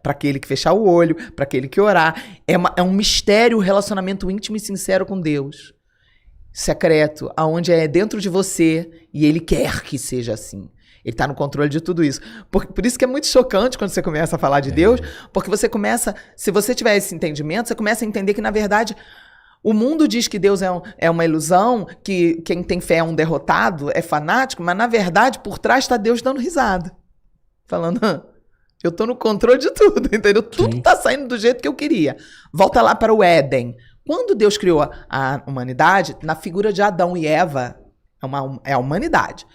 para aquele que fechar o olho, para aquele que orar. É um mistério, um relacionamento íntimo e sincero com Deus. Secreto, aonde é dentro de você e ele quer que seja assim. Ele está no controle de tudo isso. Por isso que é muito chocante quando você começa a falar de Deus, porque você começa, se você tiver esse entendimento, você começa a entender que, na verdade, o mundo diz que Deus é uma ilusão, que quem tem fé é um derrotado, é fanático, mas, na verdade, por trás está Deus dando risada. Falando, eu estou no controle de tudo, entendeu? Tudo está saindo do jeito que eu queria. Volta lá para o Éden. Quando Deus criou a humanidade, na figura de Adão e Eva, é a humanidade.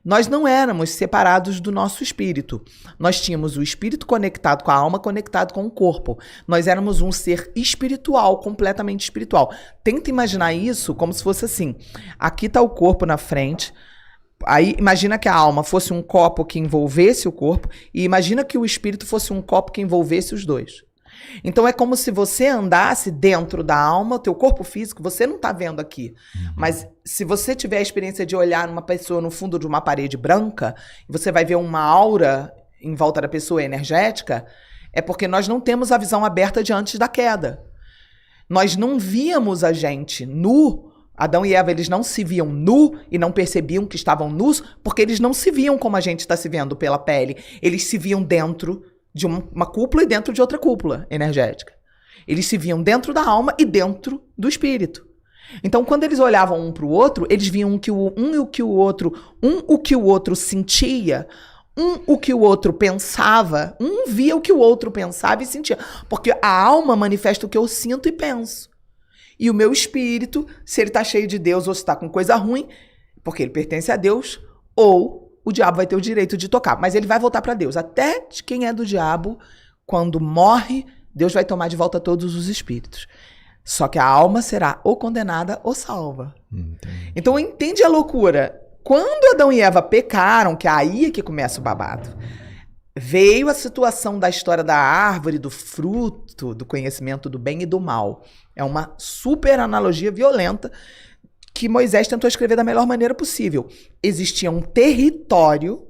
Nós não éramos separados do nosso espírito. Nós tínhamos o espírito conectado com a alma, conectado com o corpo. Nós éramos um ser espiritual, completamente espiritual. Tenta imaginar isso como se fosse assim. Aqui está o corpo na frente. Aí imagina que a alma fosse um copo que envolvesse o corpo. E imagina que o espírito fosse um copo que envolvesse os dois. Então é como se você andasse dentro da alma, o teu corpo físico, você não está vendo aqui. Mas se você tiver a experiência de olhar uma pessoa no fundo de uma parede branca, você vai ver uma aura em volta da pessoa energética, é porque nós não temos a visão aberta de antes da queda. Nós não víamos a gente nu. Adão e Eva, eles não se viam nu e não percebiam que estavam nus, porque eles não se viam como a gente está se vendo pela pele. Eles se viam dentro de uma cúpula e dentro de outra cúpula energética. Eles se viam dentro da alma e dentro do espírito. Então, quando eles olhavam um para o outro, eles viam o que o outro sentia, o que o outro pensava, via o que o outro pensava e sentia. Porque a alma manifesta o que eu sinto e penso. E o meu espírito, se ele está cheio de Deus ou se está com coisa ruim, porque ele pertence a Deus, ou o diabo vai ter o direito de tocar, mas ele vai voltar para Deus. Até de quem é do diabo, quando morre, Deus vai tomar de volta todos os espíritos. Só que a alma será ou condenada ou salva. Entendi. Então entende a loucura. Quando Adão e Eva pecaram, que aí é que começa o babado, veio a situação da história da árvore, do fruto, do conhecimento do bem e do mal. É uma super analogia violenta que Moisés tentou escrever da melhor maneira possível. Existia um território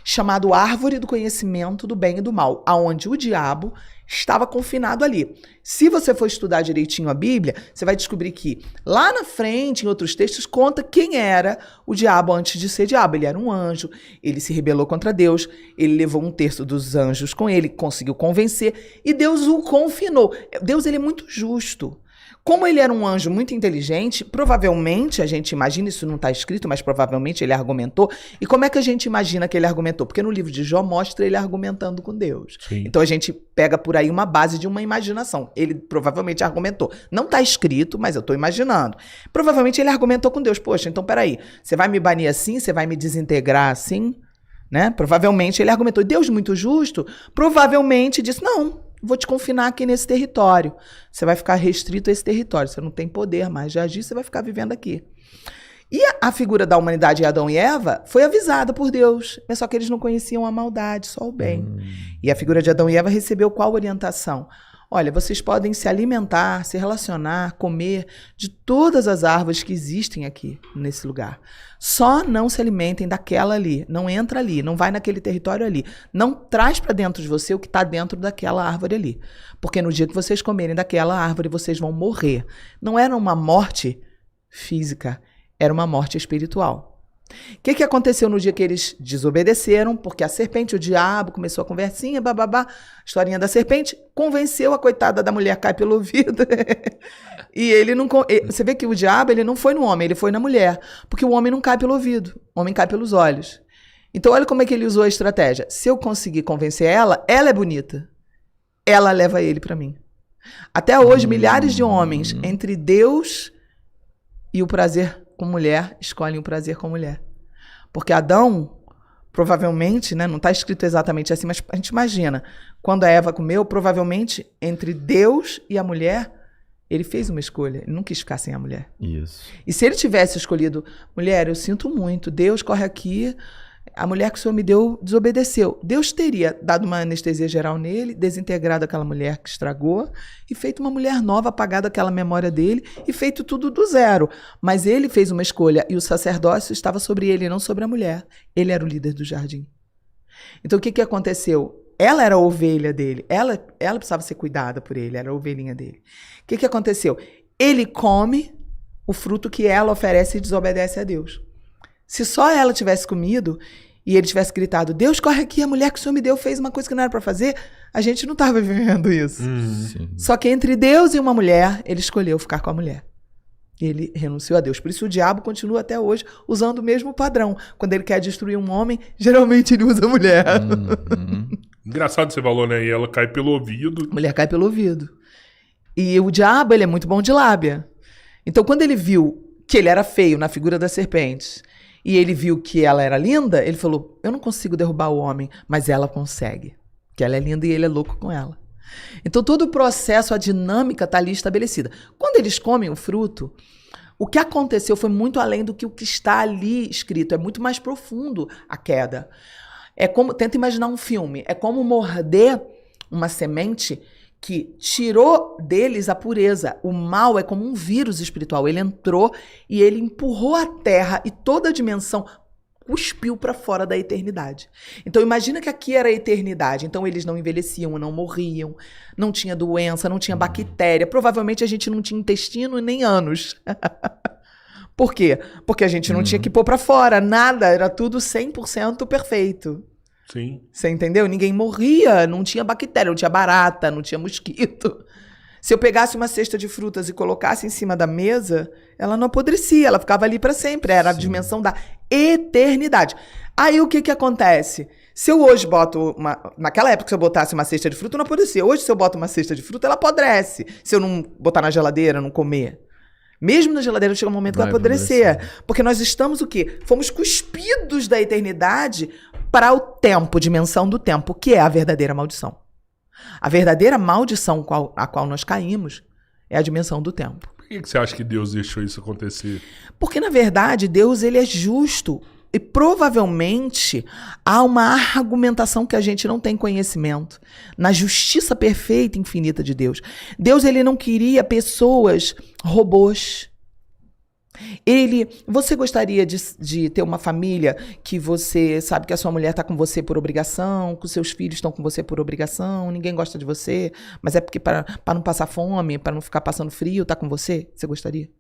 chamado Árvore do Conhecimento do Bem e do Mal, aonde o diabo estava confinado ali. Se você for estudar direitinho a Bíblia, você vai descobrir que lá na frente, em outros textos, conta quem era o diabo antes de ser diabo. Ele era um anjo, ele se rebelou contra Deus, ele levou um terço dos anjos com ele, conseguiu convencer, e Deus o confinou. Deus, ele é muito justo. Como ele era um anjo muito inteligente, provavelmente, a gente imagina, isso não está escrito, mas provavelmente ele argumentou. E como é que a gente imagina que ele argumentou? Porque no livro de Jó mostra ele argumentando com Deus. Sim. Então a gente pega por aí uma base de uma imaginação. Ele provavelmente argumentou. Não está escrito, mas eu estou imaginando. Provavelmente ele argumentou com Deus. Poxa, então peraí, você vai me banir assim? Você vai me desintegrar assim? Né? Provavelmente ele argumentou. Deus muito justo, provavelmente disse, não, vou te confinar aqui nesse território. Você vai ficar restrito a esse território. Você não tem poder mais de agir, você vai ficar vivendo aqui. E a figura da humanidade, Adão e Eva, foi avisada por Deus. Mas só que eles não conheciam a maldade, só o bem. E a figura de Adão e Eva recebeu qual orientação? Olha, vocês podem se alimentar, se relacionar, comer de todas as árvores que existem aqui nesse lugar. Só não se alimentem daquela ali. Não entra ali, não vai naquele território ali. Não traz para dentro de você o que está dentro daquela árvore ali. Porque no dia que vocês comerem daquela árvore, vocês vão morrer. Não era uma morte física, era uma morte espiritual. O que aconteceu no dia que eles desobedeceram? Porque a serpente, o diabo, começou a conversinha, bababá, historinha da serpente, convenceu a coitada da mulher, cai pelo ouvido. E ele não... Você vê que o diabo, ele não foi no homem, ele foi na mulher. Porque o homem não cai pelo ouvido, o homem cai pelos olhos. Então olha como é que ele usou a estratégia. Se eu conseguir convencer ela é bonita. Ela leva ele para mim. Até hoje, milhares de homens, entre Deus e o prazer com mulher, escolhem o prazer com mulher. Porque Adão, provavelmente, né, não está escrito exatamente assim, mas a gente imagina, quando a Eva comeu, provavelmente, entre Deus e a mulher, ele fez uma escolha, ele não quis ficar sem a mulher. Isso. E se ele tivesse escolhido, mulher, eu sinto muito, Deus corre aqui, a mulher que o Senhor me deu desobedeceu. Deus teria dado uma anestesia geral nele, desintegrado aquela mulher que estragou e feito uma mulher nova, apagado aquela memória dele e feito tudo do zero. Mas ele fez uma escolha e o sacerdócio estava sobre ele, não sobre a mulher. Ele era o líder do jardim. Então o que aconteceu? ela era a ovelha dele. Ela precisava ser cuidada por ele, era a ovelhinha dele. O que aconteceu? Ele come o fruto que ela oferece e desobedece a Deus. Se só ela tivesse comido e ele tivesse gritado, Deus, corre aqui, a mulher que o Senhor me deu fez uma coisa que não era para fazer, a gente não estava vivendo isso. Só que entre Deus e uma mulher, ele escolheu ficar com a mulher. Ele renunciou a Deus. Por isso o diabo continua até hoje usando o mesmo padrão. Quando ele quer destruir um homem, geralmente ele usa a mulher. Engraçado você falou, né? E ela cai pelo ouvido. A mulher cai pelo ouvido. E o diabo, ele é muito bom de lábia. Então, quando ele viu que ele era feio na figura da serpente, e ele viu que ela era linda, ele falou, eu não consigo derrubar o homem, mas ela consegue. Que ela é linda e ele é louco com ela. Então, todo o processo, a dinâmica está ali estabelecida. Quando eles comem o fruto, o que aconteceu foi muito além do que o que está ali escrito. É muito mais profundo a queda. É como, tenta imaginar um filme. É como morder uma semente que tirou deles a pureza. O mal é como um vírus espiritual. Ele entrou e ele empurrou a terra e toda a dimensão cuspiu para fora da eternidade. Então imagina que aqui era a eternidade. Então eles não envelheciam, não morriam, não tinha doença, não tinha bactéria. Provavelmente a gente não tinha intestino nem ânus. Por quê? Porque a gente não tinha que pôr para fora nada, era tudo 100% perfeito. Sim. Você entendeu? Ninguém morria, não tinha bactéria, não tinha barata, não tinha mosquito. Se eu pegasse uma cesta de frutas e colocasse em cima da mesa, ela não apodrecia, ela ficava ali para sempre. Era a dimensão da eternidade. Aí o que acontece? Se eu hoje boto naquela época, se eu botasse uma cesta de fruta, não apodrecia. Hoje, se eu boto uma cesta de fruta, ela apodrece. Se eu não botar na geladeira, não comer. Mesmo na geladeira chega um momento que vai apodrecer. Porque nós estamos o quê? Fomos cuspidos da eternidade para o tempo, dimensão do tempo, que é a verdadeira maldição. A verdadeira maldição a qual nós caímos é a dimensão do tempo. Por que você acha que Deus deixou isso acontecer? Porque, na verdade, Deus ele é justo. E provavelmente há uma argumentação que a gente não tem conhecimento. Na justiça perfeita e infinita de Deus. Deus ele não queria pessoas robôs. Você gostaria de ter uma família que você sabe que a sua mulher está com você por obrigação, que os seus filhos estão com você por obrigação, ninguém gosta de você, mas é porque para não passar fome, para não ficar passando frio, está com você? Você gostaria?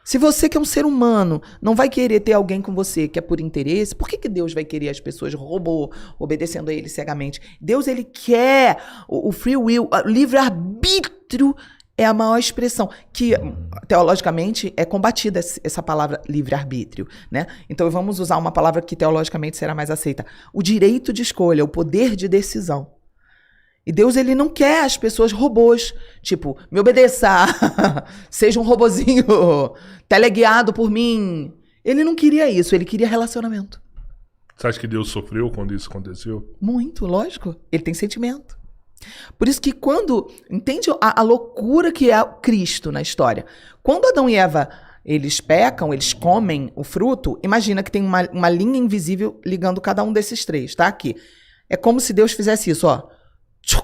Se você que é um ser humano não vai querer ter alguém com você que é por interesse, por que Deus vai querer as pessoas robô, obedecendo a ele cegamente? Deus ele quer o free will, o livre-arbítrio. É a maior expressão, que teologicamente é combatida essa palavra livre-arbítrio, né? Então vamos usar uma palavra que teologicamente será mais aceita. O direito de escolha, o poder de decisão. E Deus ele não quer as pessoas robôs, tipo, me obedeça, seja um robozinho, teleguiado por mim. Ele não queria isso, ele queria relacionamento. Você acha que Deus sofreu quando isso aconteceu? Muito, lógico. Ele tem sentimento. Por isso que quando... Entende a loucura que é Cristo na história? Quando Adão e Eva, eles pecam, eles comem o fruto, imagina que tem uma linha invisível ligando cada um desses três, tá? Aqui. É como se Deus fizesse isso, ó.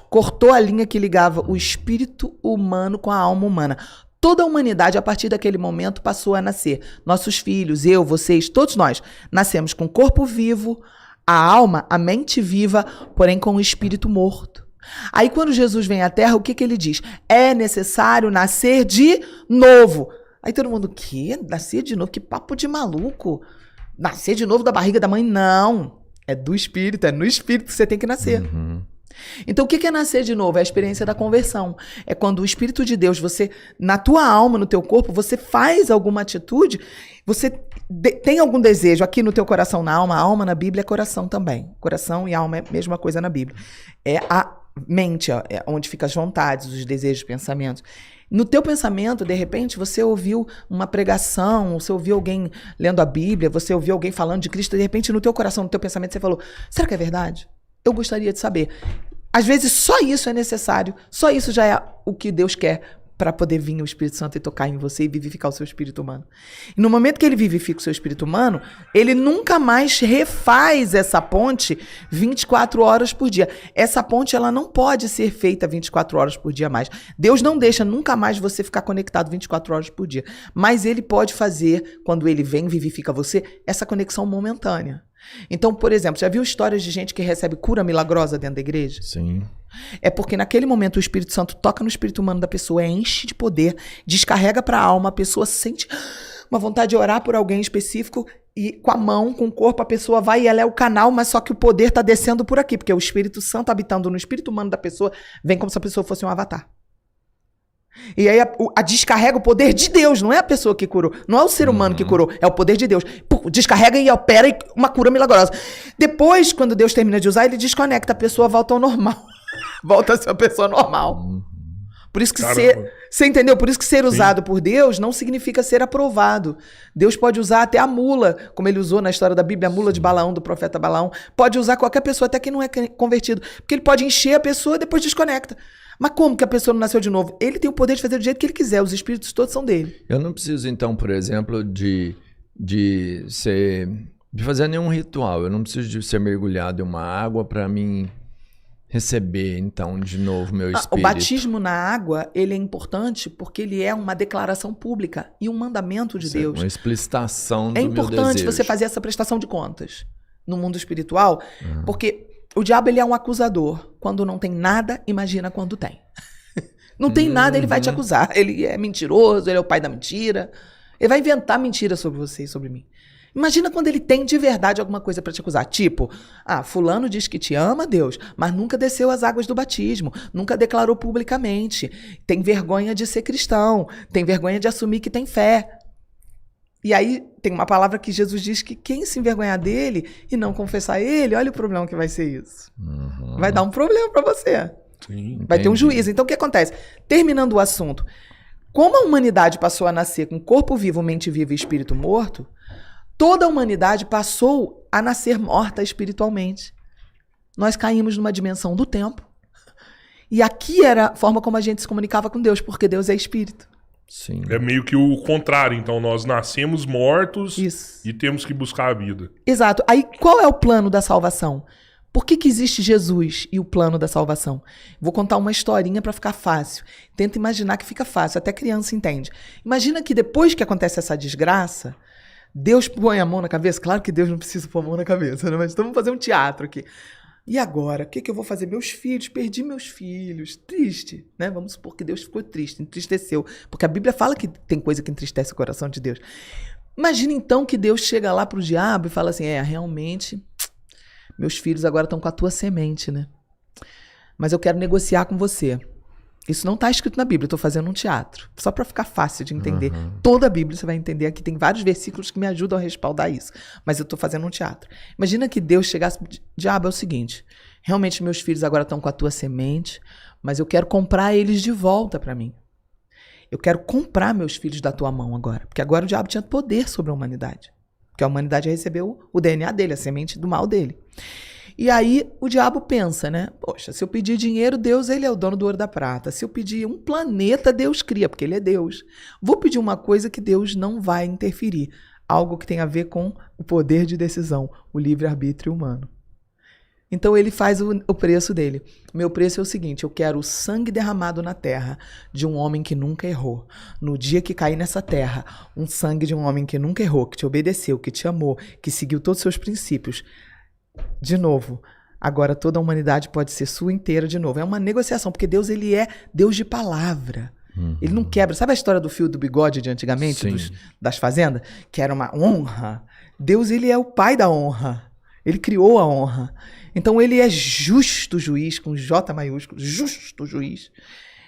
Cortou a linha que ligava o espírito humano com a alma humana. Toda a humanidade, a partir daquele momento, passou a nascer. Nossos filhos, eu, vocês, todos nós, nascemos com o corpo vivo, a alma, a mente viva, porém com o espírito morto. Aí quando Jesus vem à Terra, o que ele diz? É necessário nascer de novo. Aí todo mundo, o quê? Nascer de novo? Que papo de maluco. Nascer de novo da barriga da mãe? Não. É do espírito, é no espírito que você tem que nascer. Então o que é nascer de novo? É a experiência da conversão. É quando o Espírito de Deus, você, na tua alma, no teu corpo, você faz alguma atitude, você tem algum desejo aqui no teu coração, na alma. A alma na Bíblia é coração também. Coração e alma é a mesma coisa na Bíblia. É a mente, ó, é onde ficam as vontades, os desejos, os pensamentos. No teu pensamento, de repente, você ouviu uma pregação, você ouviu alguém lendo a Bíblia, você ouviu alguém falando de Cristo, de repente no teu coração, no teu pensamento, você falou, será que é verdade? Eu gostaria de saber. Às vezes só isso é necessário, só isso já é o que Deus quer para poder vir o Espírito Santo e tocar em você e vivificar o seu espírito humano. E no momento que ele vivifica o seu espírito humano, ele nunca mais refaz essa ponte 24 horas por dia. Essa ponte ela não pode ser feita 24 horas por dia mais. Deus não deixa nunca mais você ficar conectado 24 horas por dia. Mas ele pode fazer, quando ele vem e vivifica você, essa conexão momentânea. Então, por exemplo, já viu histórias de gente que recebe cura milagrosa dentro da igreja? Sim. É porque naquele momento o Espírito Santo toca no espírito humano da pessoa, enche de poder, descarrega para a alma, a pessoa sente uma vontade de orar por alguém específico e com a mão, com o corpo, a pessoa vai e ela é o canal, mas só que o poder está descendo por aqui, porque o Espírito Santo habitando no espírito humano da pessoa vem como se a pessoa fosse um avatar. E aí a descarrega o poder de Deus, não é a pessoa que curou, não é o ser humano que curou, é o poder de Deus. Descarrega e opera uma cura milagrosa. Depois, quando Deus termina de usar, ele desconecta, a pessoa volta ao normal. Volta a ser uma pessoa normal. Por isso que você entendeu? Por isso que ser usado por Deus não significa ser aprovado. Deus pode usar até a mula, como ele usou na história da Bíblia, a mula de Balaão, do profeta Balaão. Pode usar qualquer pessoa, até quem não é convertido. Porque ele pode encher a pessoa e depois desconecta. Mas como que a pessoa não nasceu de novo? Ele tem o poder de fazer do jeito que ele quiser. Os espíritos todos são dele. Eu não preciso, então, por exemplo, de fazer nenhum ritual. Eu não preciso de ser mergulhado em uma água para mim receber, então, de novo meu espírito. O batismo na água, ele é importante porque ele é uma declaração pública e um mandamento de Deus. Uma explicitação do É meu importante desejo. você fazer essa prestação de contas no mundo espiritual, porque o diabo ele é um acusador. Quando não tem nada, imagina quando tem. Não tem nada, ele vai te acusar. Ele é mentiroso, ele é o pai da mentira. Ele vai inventar mentira sobre você e sobre mim. Imagina quando ele tem de verdade alguma coisa para te acusar. Tipo, fulano diz que te ama, Deus, mas nunca desceu as águas do batismo, nunca declarou publicamente, tem vergonha de ser cristão, tem vergonha de assumir que tem fé. E aí tem uma palavra que Jesus diz que quem se envergonhar dele e não confessar ele, olha o problema que vai ser isso. Vai dar um problema para você. Sim. Vai ter um juízo. Então o que acontece? Terminando o assunto, como a humanidade passou a nascer com corpo vivo, mente viva e espírito morto, toda a humanidade passou a nascer morta espiritualmente. Nós caímos numa dimensão do tempo. E aqui era a forma como a gente se comunicava com Deus, porque Deus é espírito. Sim. É meio que o contrário. Então, nós nascemos mortos Isso. e temos que buscar a vida. Exato. Aí, qual é o plano da salvação? Por que existe Jesus e o plano da salvação? Vou contar uma historinha para ficar fácil. Tenta imaginar que fica fácil, até criança entende. Imagina que depois que acontece essa desgraça, Deus põe a mão na cabeça. Claro que Deus não precisa pôr a mão na cabeça, né? Mas vamos fazer um teatro aqui. E agora? O que eu vou fazer? Meus filhos, perdi meus filhos. Triste, né? Vamos supor que Deus ficou triste, entristeceu. Porque a Bíblia fala que tem coisa que entristece o coração de Deus. Imagina então que Deus chega lá pro diabo e fala assim, realmente, meus filhos agora estão com a tua semente, né? Mas eu quero negociar com você. Isso não está escrito na Bíblia, eu estou fazendo um teatro. Só para ficar fácil de entender. Toda a Bíblia você vai entender aqui. Tem vários versículos que me ajudam a respaldar isso. Mas eu estou fazendo um teatro. Imagina que Deus chegasse... Diabo, é o seguinte. Realmente meus filhos agora estão com a tua semente, mas eu quero comprar eles de volta para mim. Eu quero comprar meus filhos da tua mão agora. Porque agora o diabo tinha poder sobre a humanidade. Porque a humanidade recebeu o DNA dele, a semente do mal dele. E aí o diabo pensa, né? Poxa, se eu pedir dinheiro, Deus, ele é o dono do ouro e da prata. Se eu pedir um planeta, Deus cria, porque ele é Deus. Vou pedir uma coisa que Deus não vai interferir. Algo que tem a ver com o poder de decisão, o livre-arbítrio humano. Então ele faz o preço dele. Meu preço é o seguinte, eu quero o sangue derramado na terra de um homem que nunca errou. No dia que cair nessa terra, um sangue de um homem que nunca errou, que te obedeceu, que te amou, que seguiu todos os seus princípios. De novo, agora toda a humanidade pode ser sua inteira de novo. É uma negociação, porque Deus ele é Deus de palavra. Ele não quebra. Sabe a história do fio do bigode de antigamente, das fazendas? Que era uma honra. Deus ele é o pai da honra. Ele criou a honra. Então ele é justo juiz, com J maiúsculo, justo juiz.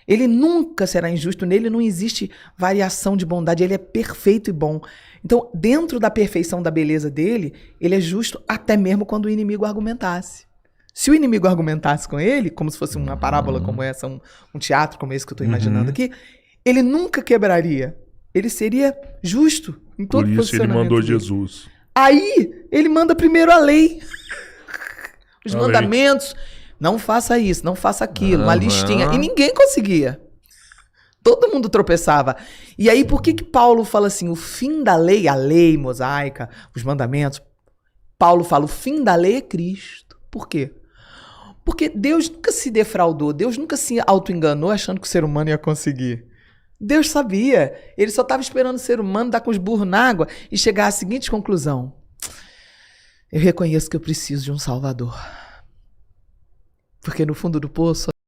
Ele nunca será injusto, nele não existe variação de bondade, ele é perfeito e bom. Então, dentro da perfeição da beleza dele, ele é justo até mesmo quando o inimigo argumentasse. Se o inimigo argumentasse com ele, como se fosse uma parábola como essa, um teatro como esse que eu estou imaginando aqui, ele nunca quebraria. Ele seria justo em todo o posicionamento. Por isso ele mandou Jesus. Aí, ele manda primeiro a lei. Os mandamentos. Não faça isso, não faça aquilo. Uma listinha. E ninguém conseguia. Todo mundo tropeçava. E aí, por que Paulo fala assim, o fim da lei, a lei mosaica, os mandamentos, Paulo fala, o fim da lei é Cristo. Por quê? Porque Deus nunca se defraudou, Deus nunca se auto-enganou achando que o ser humano ia conseguir. Deus sabia. Ele só estava esperando o ser humano dar com os burros na água e chegar à seguinte conclusão. eu reconheço que eu preciso de um Salvador. Porque no fundo do poço